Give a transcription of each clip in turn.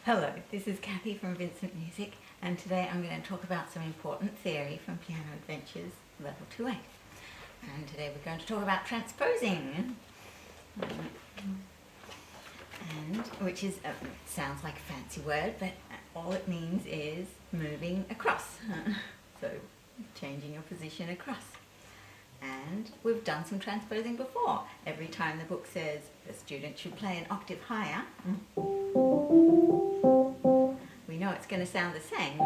Hello, this is Kathy from Vincent Music, and today I'm going to talk about some important theory from Piano Adventures Level 2A. And today we're going to talk about transposing, and which is sounds like a fancy word, but all it means is moving across. So changing your position across. And we've done some transposing before. Every time the book says the student should play an octave higher, we know it's going to sound the same,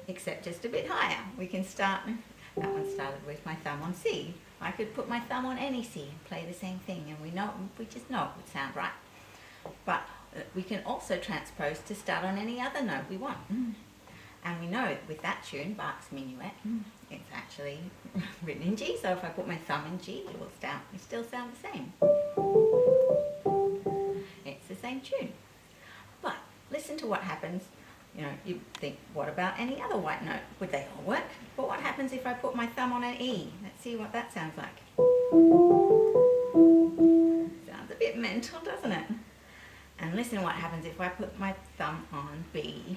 except just a bit higher. We can start, that one started with my thumb on C. I could put my thumb on any C and play the same thing, and we just know it would sound right. But we can also transpose to start on any other note we want. And we know with that tune, Bach's Minuet, it's actually written in G, so if I put my thumb in G, it will still sound the same. It's the same tune. But listen to what happens. You think, what about any other white note? Would they all work? But what happens if I put my thumb on an E? Let's see what that sounds like. Sounds a bit mental, doesn't it? And listen what happens if I put my thumb on B.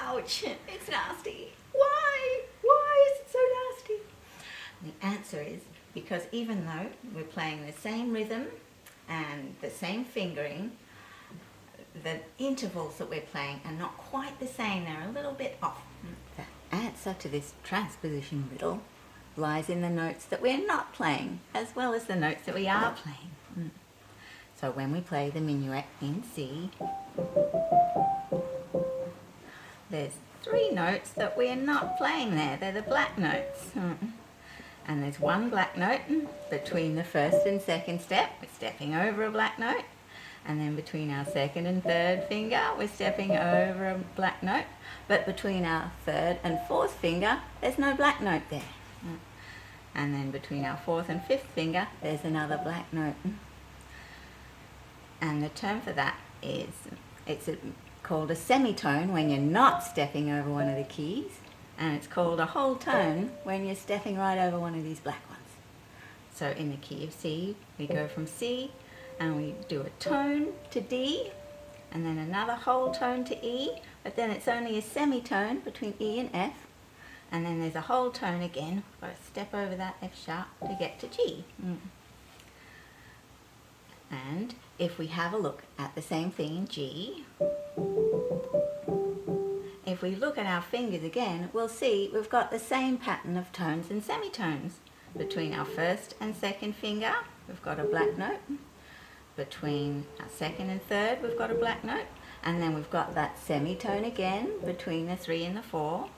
Ouch! It's nasty. Why? Why is it so nasty? The answer is because even though we're playing the same rhythm and the same fingering, the intervals that we're playing are not quite the same. They're a little bit off. The answer to this transposition riddle lies in the notes that we're not playing, as well as the notes that we are playing. So when we play the minuet in C, there's 3 notes that we're not playing there. They're the black notes. And there's one black note between the first and second step. We're stepping over a black note. And then between our second and third finger, we're stepping over a black note. But between our third and fourth finger, there's no black note there. And then between our fourth and fifth finger, there's another black note. And the term for that is, it's called a semitone when you're not stepping over one of the keys, and it's called a whole tone when you're stepping right over one of these black ones. So in the key of C, we go from C and we do a tone to D, and then another whole tone to E, but then it's only a semitone between E and F, and then there's a whole tone again. Got to step over that F sharp to get to G. And if we have a look at the same thing in G, if we look at our fingers again, we'll see we've got the same pattern of tones and semitones. Between our first and second finger, we've got a black note. Between our second and third, we've got a black note. And then we've got that semitone again between the 3 and the 4.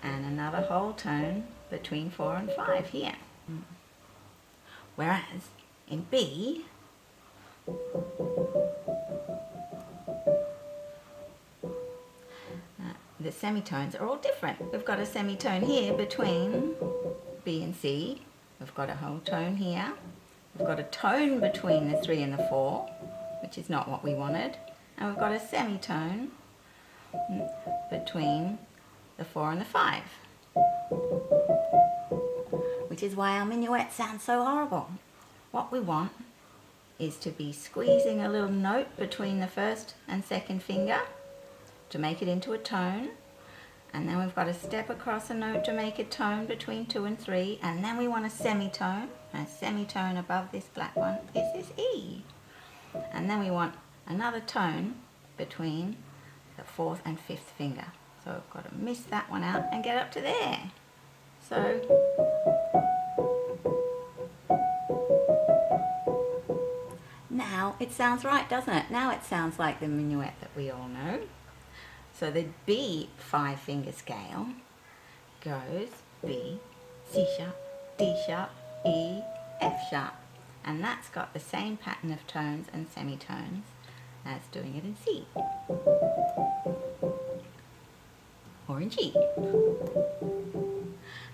And another whole tone between 4 and 5 here. Whereas in B, the semitones are all different. We've got a semitone here between B and C. We've got a whole tone here. We've got a tone between the 3 and the 4, which is not what we wanted. And we've got a semitone between the 4 and the 5. Which is why our minuet sounds so horrible. What we want is to be squeezing a little note between the first and second finger to make it into a tone, and then we've got to step across a note to make a tone between 2 and 3, and then we want a semitone, and a semitone above this black one is this E, and then we want another tone between the 4th and 5th finger. So we've got to miss that one out and get up to there. So now it sounds right, doesn't it? Now it sounds like the minuet that we all know. So the B 5-finger scale goes B, C sharp, D sharp, E, F sharp. And that's got the same pattern of tones and semitones as doing it in C. Or in G.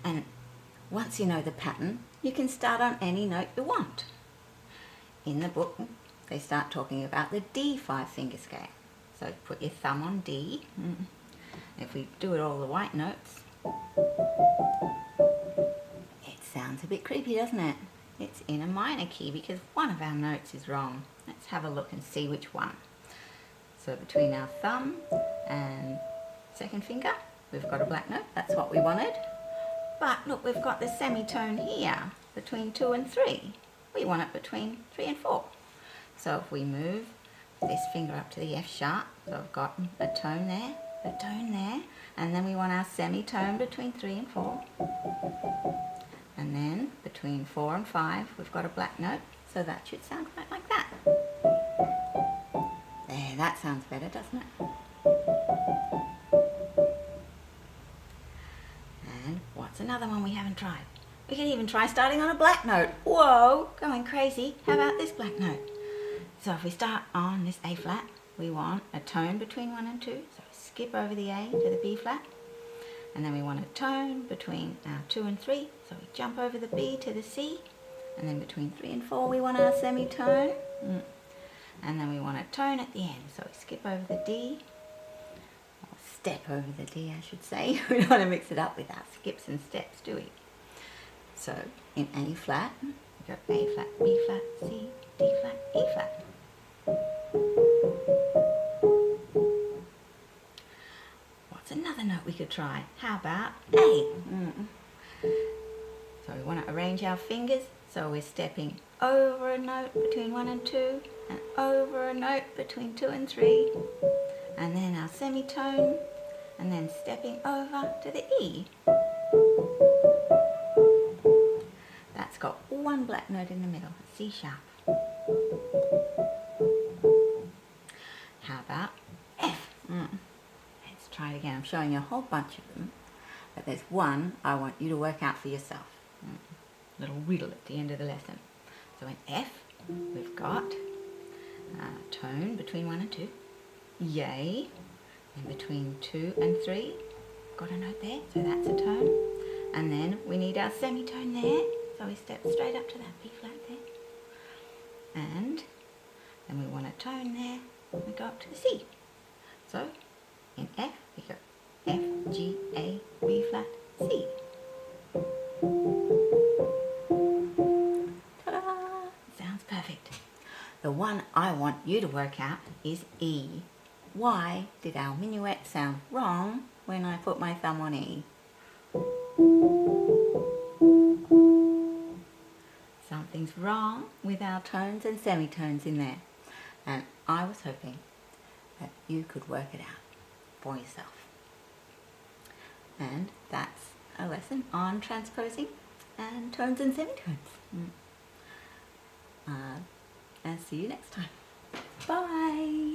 And once you know the pattern, you can start on any note you want. In the book, they start talking about the D 5-finger scale. So put your thumb on D. If we do it all the white notes, it sounds a bit creepy, doesn't it? it's in a minor key because one of our notes is wrong. Let's have a look and see which one. So between our thumb and second finger, we've got a black note. That's what we wanted. But look, we've got the semitone here between 2 and 3. We want it between 3 and 4. So if we move this finger up to the F sharp, so I've got a tone there, and then we want our semitone between 3 and 4. And then between 4 and 5, we've got a black note, so that should sound right like that. There, that sounds better, doesn't it? And what's another one we haven't tried? We could even try starting on a black note. Whoa, going crazy. How about this black note? So if we start on this A flat, we want a tone between 1 and 2. So skip over the A to the B flat. And then we want a tone between our 2 and 3. So we jump over the B to the C. And then between 3 and 4, we want our semitone. And then we want a tone at the end. So we skip over the D. Or step over the D, I should say. We don't want to mix it up with our skips and steps, do we? So in A flat, we go A flat, B flat, C, D flat, E flat. What's another note we could try? How about A? So we want to arrange our fingers, so we're stepping over a note between 1 and 2, and over a note between 2 and 3, and then our semitone, and then stepping over to the E. That's got one black note in the middle, C sharp. How about F? Let's try it again. I'm showing you a whole bunch of them, but there's one I want you to work out for yourself. Little riddle at the end of the lesson. So in F, we've got a tone between 1 and 2, yay, and between 2 and 3, got a note there, so that's a tone, and then we need our semitone there, so we step straight up to that B flat there, and then we want a tone there, and we go up to the C. So in F, we go F, G, A, B flat, C. Ta-da! Sounds perfect. The one I want you to work out is E. Why did our minuet sound wrong when I put my thumb on E? Something's wrong with our tones and semitones in there. And I was hoping that you could work it out for yourself. And that's a lesson on transposing and tones and semitones. And see you next time. Bye!